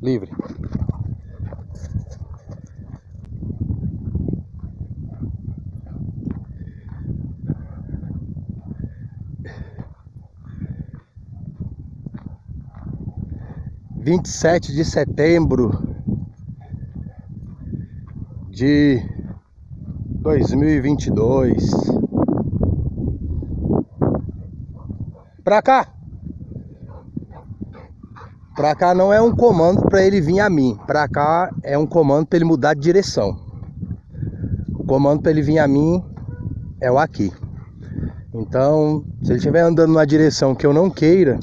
livre. (27 de setembro de 2022). Pra cá! Pra cá não é um comando para ele vir a mim. Pra cá é um comando para ele mudar de direção. O comando para ele vir a mim é o aqui. Então, se ele estiver andando numa direção que eu não queira,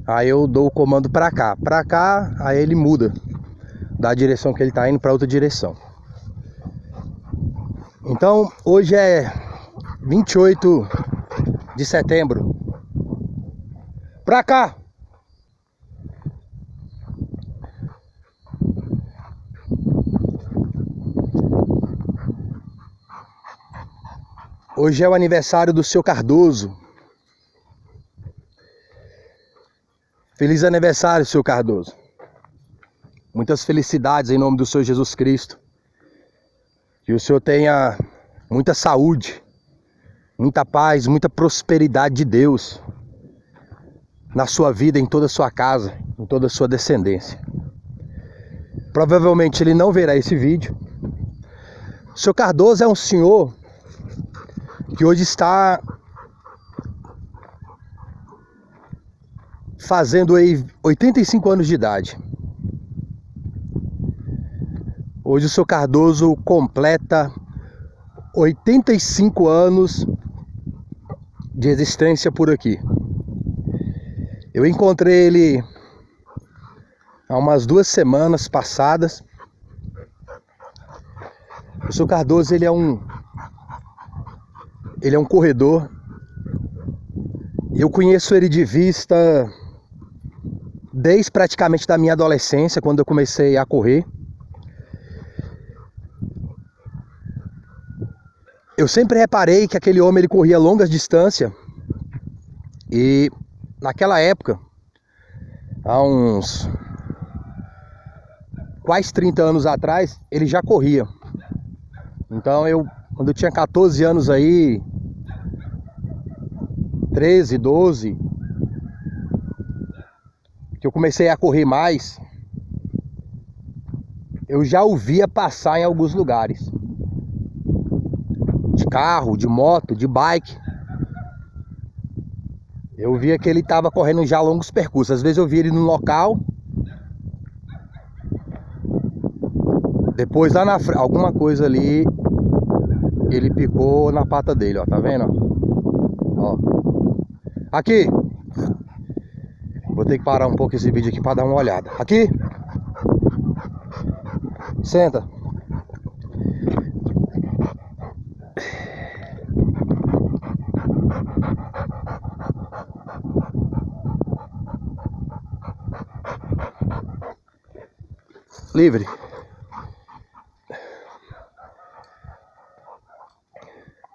aí eu dou o comando pra cá. Pra cá, aí ele muda da direção que ele tá indo pra outra direção. Então, hoje é 28 de setembro. Pra cá! Hoje é o aniversário do seu Cardoso. Feliz aniversário, seu Cardoso. Muitas felicidades em nome do Senhor Jesus Cristo. Que o Senhor tenha muita saúde, muita paz, muita prosperidade de Deus na sua vida, em toda a sua casa, em toda a sua descendência. Provavelmente ele não verá esse vídeo. O seu Cardoso é um senhor que hoje está fazendo aí 85 anos de idade. Hoje o seu Cardoso completa 85 anos de existência por aqui. Eu encontrei ele há umas 2 semanas passadas. O seu Cardoso, ele é um corredor. Eu conheço ele de vista desde praticamente da minha adolescência, quando eu comecei a correr. Eu sempre reparei que aquele homem ele corria longas distâncias. E naquela época, há uns quase 30 anos atrás, ele já corria. Então quando eu tinha 14 anos aí, 13, 12, que eu comecei a correr mais, eu já o via passar em alguns lugares. De carro, de moto, de bike. Eu via que ele estava correndo já longos percursos. Às vezes eu via ele no local. Depois lá na frente, alguma coisa ali, ele picou na pata dele, ó. Tá vendo? Ó. Aqui! Vou ter que parar um pouco esse vídeo aqui para dar uma olhada. Aqui! Senta! Livre!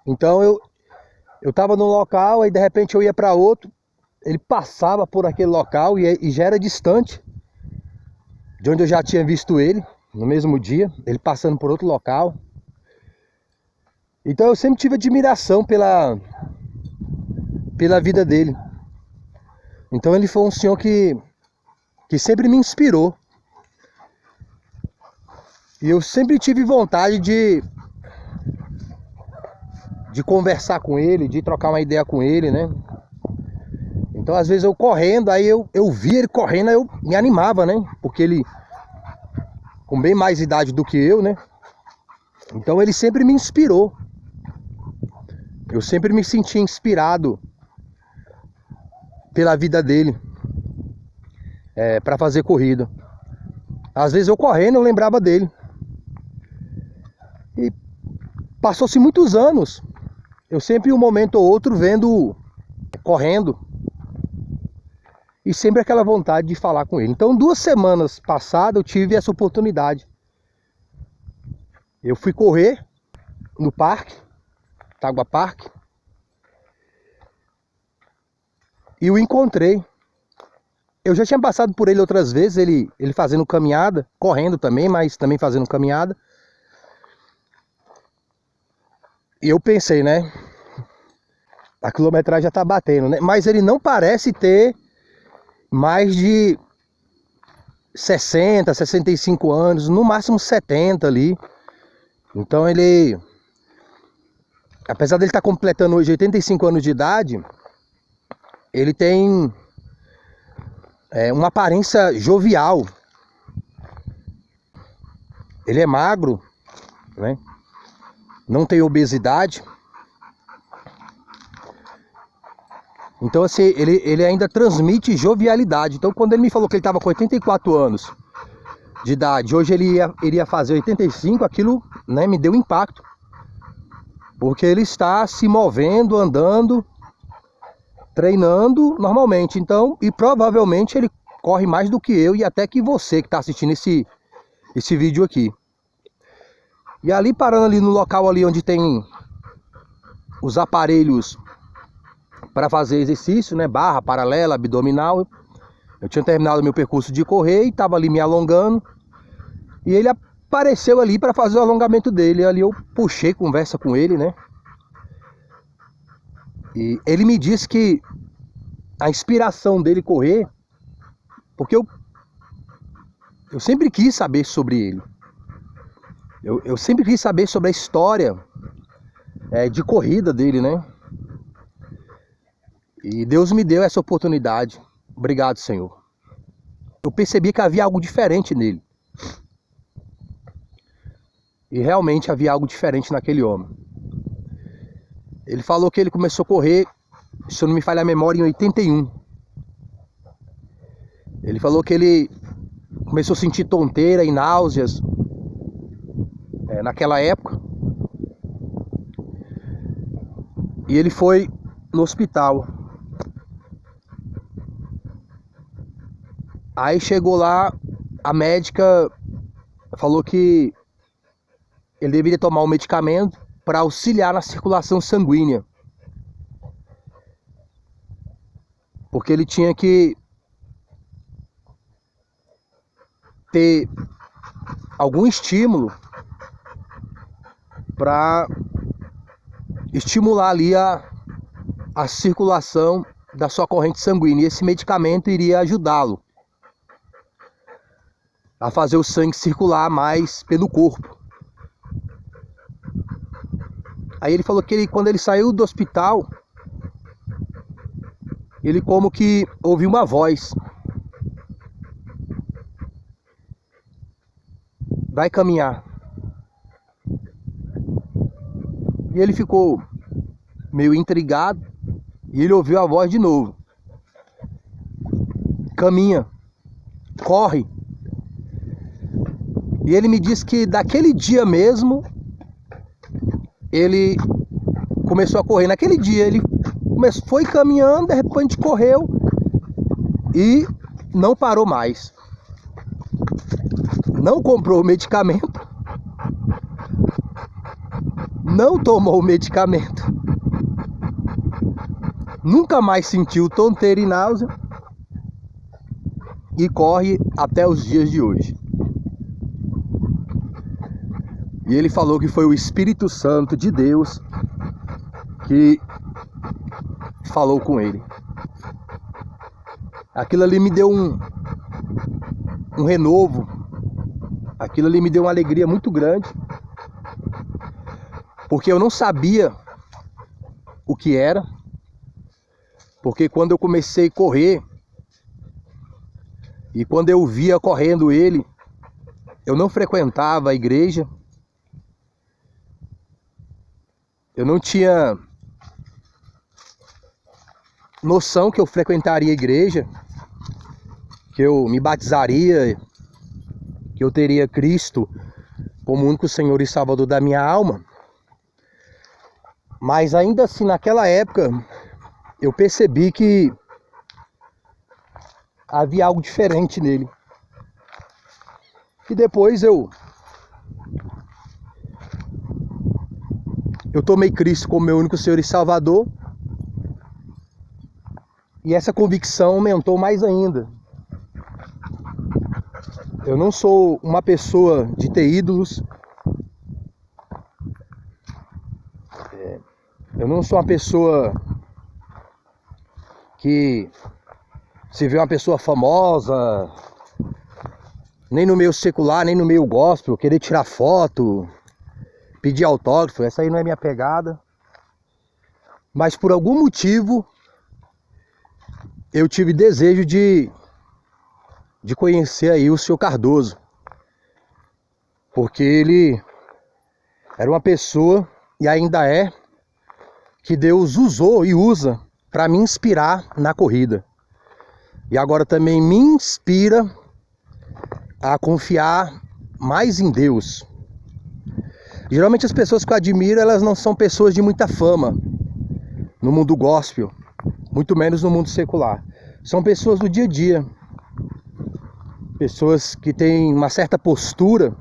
Então eu tava num local, aí de repente eu ia para outro. Ele passava por aquele local e já era distante de onde eu já tinha visto ele no mesmo dia, ele passando por outro local. Então eu sempre tive admiração pela vida dele. Então ele foi um senhor que sempre me inspirou. E eu sempre tive vontade de conversar com ele, de trocar uma ideia com ele, né? Então às vezes eu correndo, aí eu via ele correndo, aí eu me animava, né? Porque ele, com bem mais idade do que eu, né? Então ele sempre me inspirou. Eu sempre me senti inspirado pela vida dele, para fazer corrida. Às vezes eu correndo, eu lembrava dele. E passou-se muitos anos, eu sempre um momento ou outro vendo correndo. E sempre aquela vontade de falar com ele. Então 2 semanas passadas eu tive essa oportunidade. Eu fui correr no parque, Tagua Parque, e o encontrei eu já tinha passado por ele outras vezes, ele fazendo caminhada, correndo também, mas também fazendo caminhada. E eu pensei, né? A quilometragem já tá batendo, né? Mas ele não parece ter mais de 60, 65 anos, no máximo 70 ali. Então ele, apesar dele estar completando hoje 85 anos de idade, ele tem uma aparência jovial. Ele é magro, né? Não tem obesidade. Então assim, ele ainda transmite jovialidade. Então quando ele me falou que ele estava com 84 anos de idade, hoje ele iria fazer 85, aquilo, né, me deu impacto. Porque ele está se movendo, andando, treinando normalmente. Então, e provavelmente ele corre mais do que eu e até que você que está assistindo esse vídeo aqui. E ali, parando ali no local ali onde tem os aparelhos para fazer exercício, né, barra, paralela, abdominal, eu tinha terminado meu percurso de correr e estava ali me alongando. E ele apareceu ali para fazer o alongamento dele. Ali eu puxei conversa com ele, né? E ele me disse que a inspiração dele correr, porque eu sempre quis saber sobre ele. Eu sempre quis saber sobre a história de corrida dele, né? E Deus me deu essa oportunidade. Obrigado, Senhor. Eu percebi que havia algo diferente nele. E realmente havia algo diferente naquele homem. Ele falou que ele começou a correr, se eu não me falha a memória, em 81. Ele falou que ele começou a sentir tonteira e náuseas naquela época. E ele foi no hospital. Aí chegou lá, a médica falou que ele deveria tomar um medicamento para auxiliar na circulação sanguínea. Porque ele tinha que ter algum estímulo para estimular ali a circulação da sua corrente sanguínea. E esse medicamento iria ajudá-lo a fazer o sangue circular mais pelo corpo. Aí ele falou que quando ele saiu do hospital, ele como que ouviu uma voz. Vai caminhar. E ele ficou meio intrigado e ele ouviu a voz de novo. Caminha, corre. E ele me disse que daquele dia mesmo, ele começou a correr. Naquele dia ele foi caminhando, de repente correu e não parou mais. Não comprou o medicamento, não tomou o medicamento, nunca mais sentiu tonteira e náusea e corre até os dias de hoje. E ele falou que foi o Espírito Santo de Deus que falou com ele. Aquilo ali me deu um renovo. Aquilo ali me deu uma alegria muito grande. Porque eu não sabia o que era. Porque quando eu comecei a correr, e quando eu via correndo ele, eu não frequentava a igreja. Eu não tinha noção que eu frequentaria a igreja, que eu me batizaria, que eu teria Cristo como único Senhor e Salvador da minha alma. Mas ainda assim, naquela época, eu percebi que havia algo diferente nele. E depois eu tomei Cristo como meu único Senhor e Salvador. E essa convicção aumentou mais ainda. Eu não sou uma pessoa de ter ídolos. Eu não sou uma pessoa que se vê uma pessoa famosa, nem no meio secular, nem no meio gospel, querer tirar foto, pedir autógrafo. Essa aí não é minha pegada. Mas por algum motivo eu tive desejo de conhecer aí o seu Cardoso, porque ele era uma pessoa, e ainda é, que Deus usou e usa para me inspirar na corrida. E agora também me inspira a confiar mais em Deus. Geralmente as pessoas que eu admiro, elas não são pessoas de muita fama no mundo gospel, muito menos no mundo secular. São pessoas do dia a dia, pessoas que têm uma certa postura,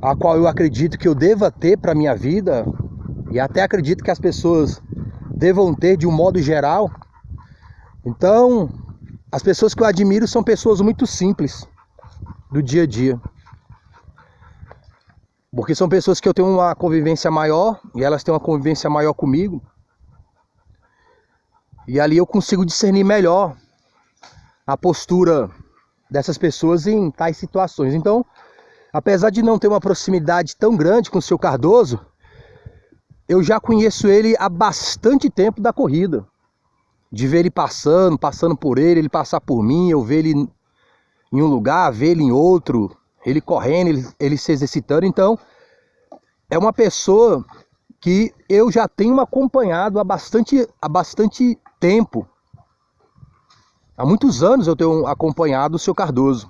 a qual eu acredito que eu deva ter para a minha vida, e até acredito que as pessoas devam ter de um modo geral. Então, as pessoas que eu admiro são pessoas muito simples, do dia a dia. Porque são pessoas que eu tenho uma convivência maior, e elas têm uma convivência maior comigo. E ali eu consigo discernir melhor a postura dessas pessoas em tais situações. Então, apesar de não ter uma proximidade tão grande com o seu Cardoso, eu já conheço ele há bastante tempo da corrida. De ver ele passando por ele passar por mim, eu ver ele em um lugar, ver ele em outro, ele correndo, ele se exercitando. Então, é uma pessoa que eu já tenho acompanhado há bastante tempo. Há muitos anos eu tenho acompanhado o seu Cardoso.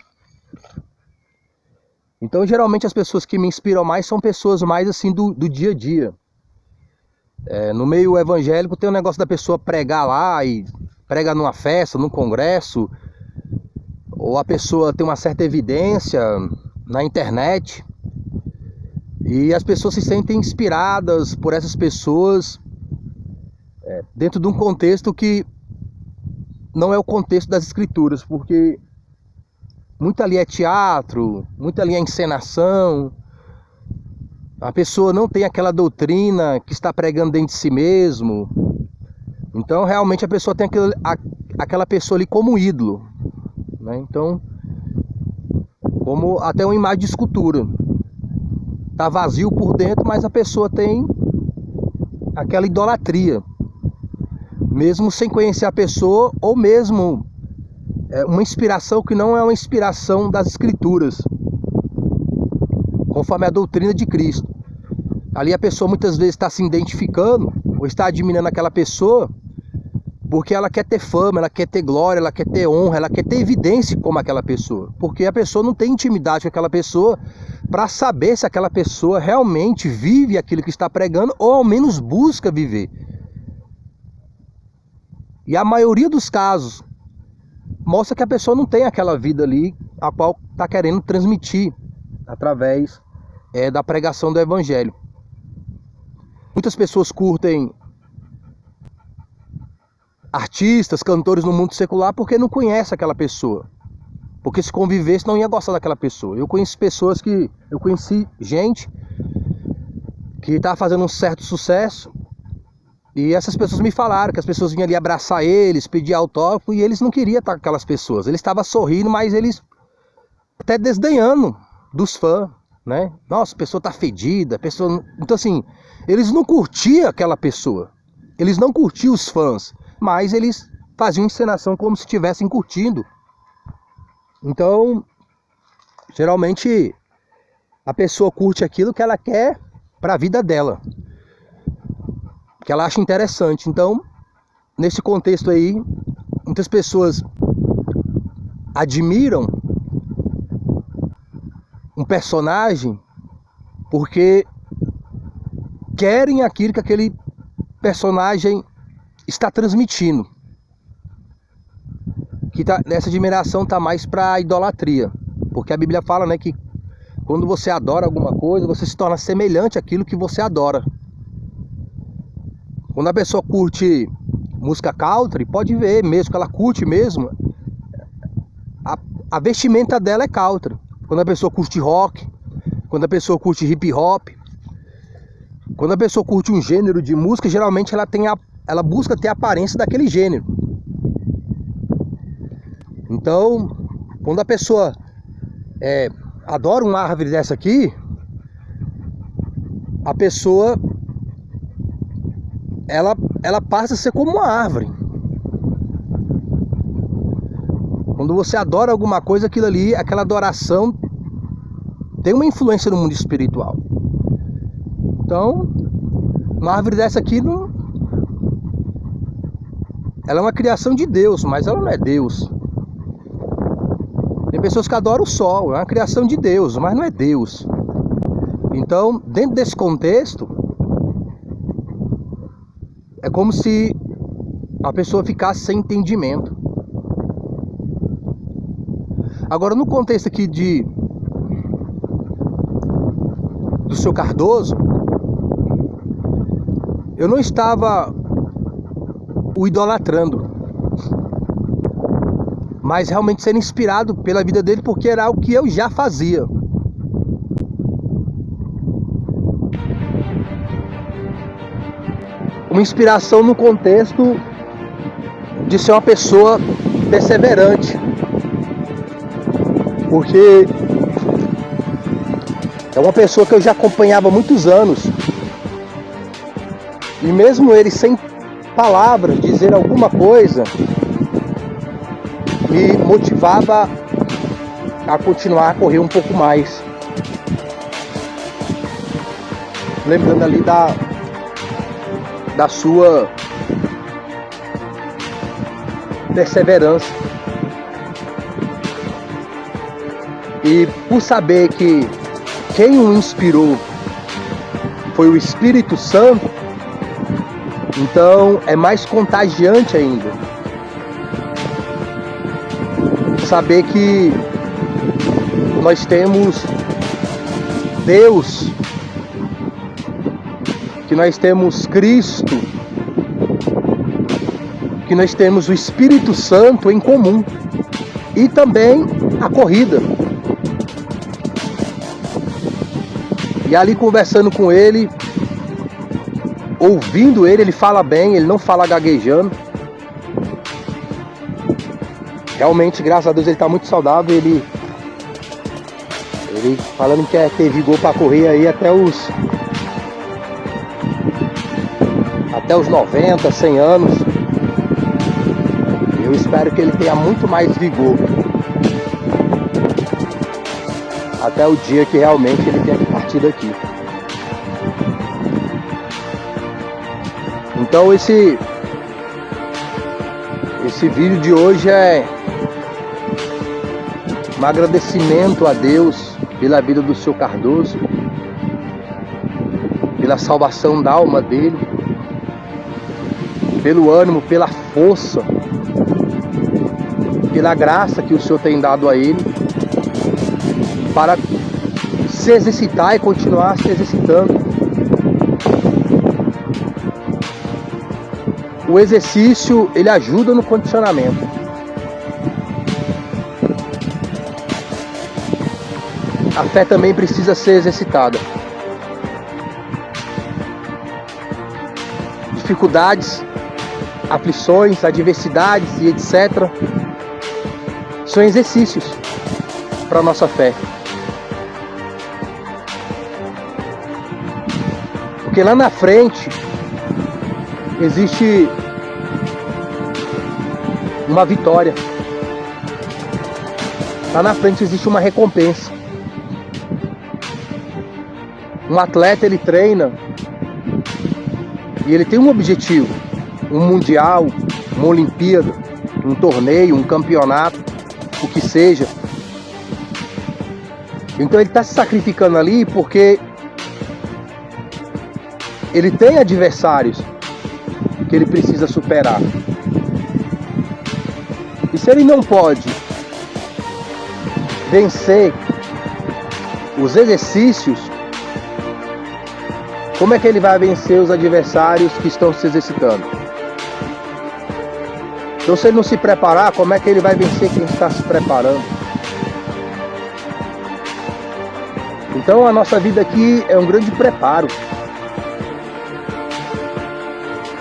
Então, geralmente as pessoas que me inspiram mais são pessoas mais assim do dia a dia. No meio evangélico tem o negócio da pessoa pregar lá, e prega numa festa, num congresso, ou a pessoa tem uma certa evidência na internet, e as pessoas se sentem inspiradas por essas pessoas dentro de um contexto que não é o contexto das escrituras, porque muito ali é teatro, muito ali é encenação. A pessoa não tem aquela doutrina que está pregando dentro de si mesmo. Então realmente a pessoa tem aquela pessoa ali como ídolo, né? Então, como até uma imagem de escultura. Tá vazio por dentro, mas a pessoa tem aquela idolatria, mesmo sem conhecer a pessoa, ou mesmo uma inspiração que não é uma inspiração das escrituras, conforme a doutrina de Cristo. Ali a pessoa muitas vezes está se identificando, ou está admirando aquela pessoa, porque ela quer ter fama, ela quer ter glória, ela quer ter honra, ela quer ter evidência como aquela pessoa. Porque a pessoa não tem intimidade com aquela pessoa para saber se aquela pessoa realmente vive aquilo que está pregando, ou ao menos busca viver. E a maioria dos casos mostra que a pessoa não tem aquela vida ali a qual está querendo transmitir através da pregação do evangelho. Muitas pessoas curtem artistas, cantores no mundo secular porque não conhece aquela pessoa. Porque se convivesse não ia gostar daquela pessoa. Eu conheci gente que estava fazendo um certo sucesso, e essas pessoas me falaram que as pessoas vinham ali abraçar eles, pedir autógrafo, e eles não queriam estar com aquelas pessoas. Eles estavam sorrindo, mas eles até desdenhando dos fãs, né? Nossa, a pessoa tá fedida, a pessoa... Então assim, eles não curtiam aquela pessoa, eles não curtiam os fãs, mas eles faziam encenação como se estivessem curtindo. Então, geralmente, a pessoa curte aquilo que ela quer para a vida dela, que ela acha interessante. Então, nesse contexto aí, muitas pessoas admiram um personagem porque querem aquilo que aquele personagem está transmitindo. Essa admiração está mais para a idolatria, porque a Bíblia fala, né, que quando você adora alguma coisa, você se torna semelhante àquilo que você adora. Quando a pessoa curte música country, pode ver mesmo que ela curte mesmo, a vestimenta dela é country. Quando a pessoa curte rock, quando a pessoa curte hip hop, quando a pessoa curte um gênero de música, geralmente ela busca ter a aparência daquele gênero. Então, quando a pessoa adora uma árvore dessa aqui, a pessoa ela passa a ser como uma árvore. Quando você adora alguma coisa, aquilo ali, aquela adoração tem uma influência no mundo espiritual. Então, uma árvore dessa aqui ela é uma criação de Deus, mas ela não é Deus. Tem pessoas que adoram o sol, é uma criação de Deus, mas não é Deus. Então, dentro desse contexto, é como se a pessoa ficasse sem entendimento. Agora, no contexto aqui do seu Cardoso, eu não estava o idolatrando, mas realmente sendo inspirado pela vida dele, porque era algo que eu já fazia. Uma inspiração no contexto de ser uma pessoa perseverante, porque é uma pessoa que eu já acompanhava há muitos anos, e mesmo ele sem palavras dizer alguma coisa, me motivava a continuar a correr um pouco mais. Lembrando ali da sua perseverança. E por saber que quem o inspirou foi o Espírito Santo, então é mais contagiante ainda. Saber que nós temos Deus, que nós temos Cristo, que nós temos o Espírito Santo em comum, e também a corrida. E ali conversando com ele, ouvindo ele fala bem, ele não fala gaguejando. Realmente, graças a Deus, ele está muito saudável. Ele falando que quer ter vigor para correr aí até os 90, 100 anos. Eu espero que ele tenha muito mais vigor até o dia que realmente ele tenha que partir daqui. Então esse vídeo de hoje é um agradecimento a Deus pela vida do seu Cardoso, pela salvação da alma dele, pelo ânimo, pela força, pela graça que o Senhor tem dado a ele para se exercitar e continuar se exercitando. O exercício, ele ajuda no condicionamento. A fé também precisa ser exercitada. Dificuldades, aflições, adversidades e etc. são exercícios para a nossa fé. Porque lá na frente existe uma vitória. Lá na frente existe uma recompensa. Um atleta, ele treina e ele tem um objetivo, um mundial, uma Olimpíada, um torneio, um campeonato, o que seja. Então ele está se sacrificando ali porque ele tem adversários que ele precisa superar. E se ele não pode vencer os exercícios, como é que ele vai vencer os adversários que estão se exercitando? Então, se ele não se preparar, como é que ele vai vencer quem está se preparando? Então, a nossa vida aqui é um grande preparo.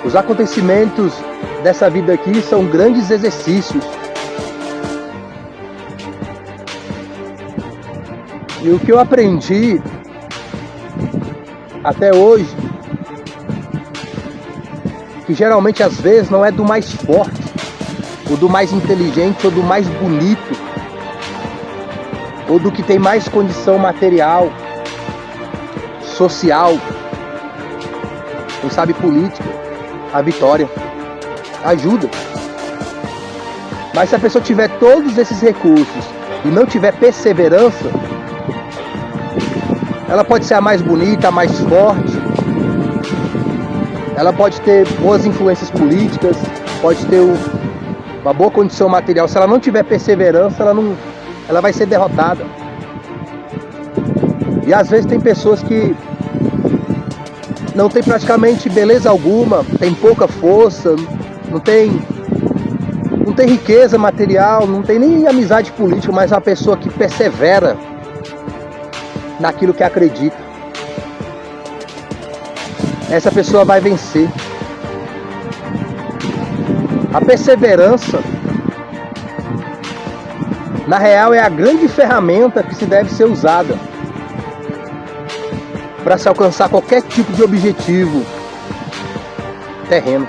Os acontecimentos dessa vida aqui são grandes exercícios. E o que eu aprendi até hoje, que geralmente às vezes não é do mais forte, ou do mais inteligente, ou do mais bonito, ou do que tem mais condição material, social, quem sabe política, a vitória ajuda. Mas se a pessoa tiver todos esses recursos e não tiver perseverança, ela pode ser a mais bonita, a mais forte, ela pode ter boas influências políticas, pode ter uma boa condição material. Se ela não tiver perseverança, ela vai ser derrotada. E às vezes tem pessoas que não tem praticamente beleza alguma, tem pouca força, não tem riqueza material, não tem nem amizade política, mas é uma pessoa que persevera naquilo que acredita. Essa pessoa vai vencer. A perseverança, na real, é a grande ferramenta que se deve ser usada para se alcançar qualquer tipo de objetivo terreno.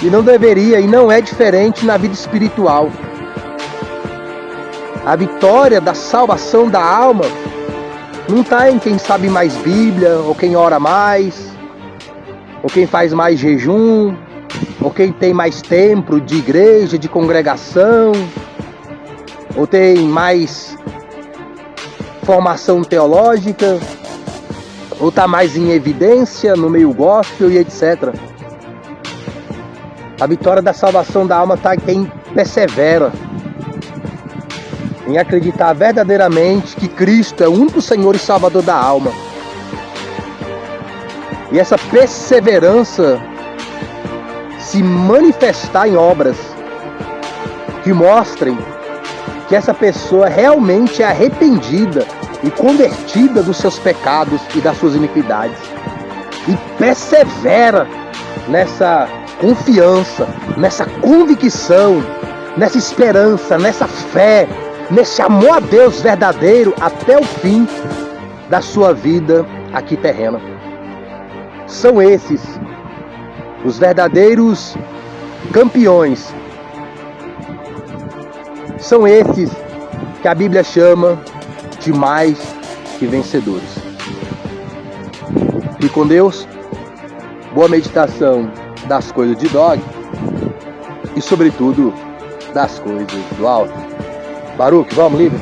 E não deveria, e não é diferente na vida espiritual. A vitória da salvação da alma não está em quem sabe mais Bíblia, ou quem ora mais, ou quem faz mais jejum, ou quem tem mais tempo de igreja, de congregação, ou tem mais formação teológica, ou está mais em evidência no meio gospel e etc. A vitória da salvação da alma está em quem persevera em acreditar verdadeiramente que Cristo é o único Senhor e Salvador da alma. E essa perseverança se manifestar em obras que mostrem que essa pessoa realmente é arrependida e convertida dos seus pecados e das suas iniquidades. E persevera nessa confiança, nessa convicção, nessa esperança, nessa fé, nesse amor a Deus verdadeiro até o fim da sua vida aqui terrena. São esses os verdadeiros campeões. São esses que a Bíblia chama de mais que vencedores. Fique com Deus, boa meditação das coisas de Dog e, sobretudo, das coisas do alto. Baruch, vamos, livre?